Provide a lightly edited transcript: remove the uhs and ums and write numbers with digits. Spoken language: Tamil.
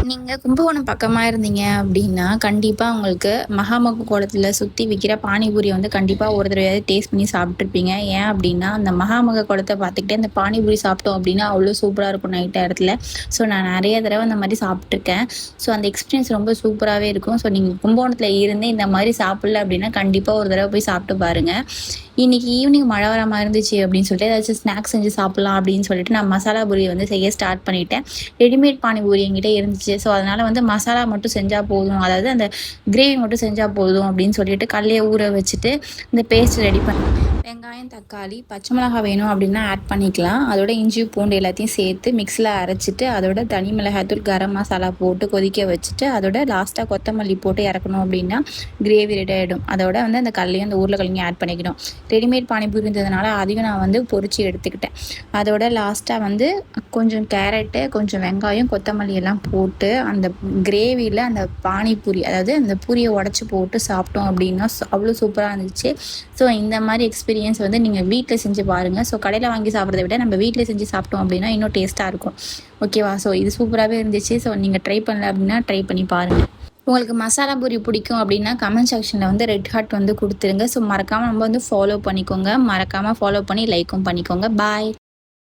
நீங்க கும்பகோணம் பக்கமா இருந்தீங்க அப்படின்னா, கண்டிப்பா உங்களுக்கு மகாமக குளத்தில சுத்தி விக்கிற பானிபூரிய வந்து கண்டிப்பா ஒரு தடவையாவது டேஸ்ட் பண்ணி சாப்பிட்டுருப்பீங்க. ஏன் அப்படின்னா, அந்த மகாமக குளத்த பார்த்துக்கிட்டே அந்த பானிபூரி சாப்பிட்டோம் அப்படின்னா, அவ்வளோ சூப்பரா இருக்கும் நைட் நேரத்தில. ஸோ நான் நெறைய தடவ அந்த மாரி சாப்பிட்டுருக்கேன். ஸோ அந்த எக்ஸ்பீரியன்ஸ் ரொம்ப சூப்பராவே இருக்கும். ஸோ நீங்க கும்பகோணத்தில இருந்து இந்த மாரி சாப்பிடல அப்படின்னா, கண்டிப்பா ஒரு தடவ போய் சாப்பிட்டு பாருங்க. இன்னைக்கு ஈவினிங் மழை வர மாரி இருந்துச்சு அப்படின்னு சொல்லிட்டு ஏதாச்சும் ஸ்நாக்ஸ் செஞ்சு சாப்பிடலாம் அப்படின்னு சொல்லிட்டு நான் மசாலா பூரி வந்து செய்ய ஸ்டார்ட் பண்ணிட்டேன். ரெடிமேட் பானிபூரி என்கிட்ட இருந்துச்சு. ஸோ அதனால வந்து மசாலா மட்டும் செஞ்சா போதும். அதாவது அந்த கிரேவி மட்டும் செஞ்சா போதும் அப்படின்னு சொல்லிட்டு கடலைய ஊற வச்சுட்டு இந்த பேஸ்ட் ரெடி பண்ணேன். வெங்காயம், தக்காளி, பச்சை மிளகாய் வேணும் அப்படின்னா ஆட் பண்ணிக்கலாம். அதோட இஞ்சி, பூண்டு எல்லாத்தையும் சேர்த்து மிக்ஸியில் அரைச்சிட்டு அதோட தனி மிளகாய்த்தூள், கரம் மசாலா போட்டு கொதிக்க வச்சுட்டு அதோட லாஸ்ட்டாக கொத்தமல்லி போட்டு இறக்கணும் அப்படின்னா கிரேவி ரெடி ஆகிடும். அதோட வந்து அந்த கடலையும் அந்த உருளைக்கிழங்கையும் ஆட் பண்ணிக்கணும். ரெடிமேட் பானிபூரி இருந்ததுனால அதையும் நான் வந்து பொரிச்சு எடுத்துக்கிட்டேன். அதோட லாஸ்ட்டாக வந்து கொஞ்சம் கேரட்டு, கொஞ்சம் வெங்காயம், கொத்தமல்லி எல்லாம் போட்டு அந்த கிரேவியில் அந்த பானிபூரி அதாவது அந்த பூரியை உடச்சி போட்டு சாப்பிட்டோம் அப்படின்னா அவ்வளோ சூப்பராக இருந்துச்சு. ஸோ இந்த மாதிரி எக்ஸ்பீரியன்ஸ் வந்து நீங்கள் வீட்டில் செஞ்சு பாருங்கள். ஸோ கடையில் வாங்கி சாப்பிட்றத விட நம்ம வீட்டில் செஞ்சு சாப்பிட்டோம் அப்படின்னா இன்னும் டேஸ்ட்டாக இருக்கும். ஓகேவா? ஸோ இது சூப்பராகவே இருந்துச்சு. ஸோ நீங்கள் ட்ரை பண்ணல அப்படின்னா ட்ரை பண்ணி பாருங்கள். உங்களுக்கு மசாலா பூரி பிடிக்கும் அப்படின்னா கமெண்ட் செக்ஷனில் வந்து ரெட் ஹார்ட் வந்து கொடுத்துருங்க. ஸோ மறக்காமல் நம்ம வந்து ஃபாலோ பண்ணிக்கோங்க. மறக்காமல் ஃபாலோ பண்ணி லைக்கும் பண்ணிக்கோங்க. பாய்.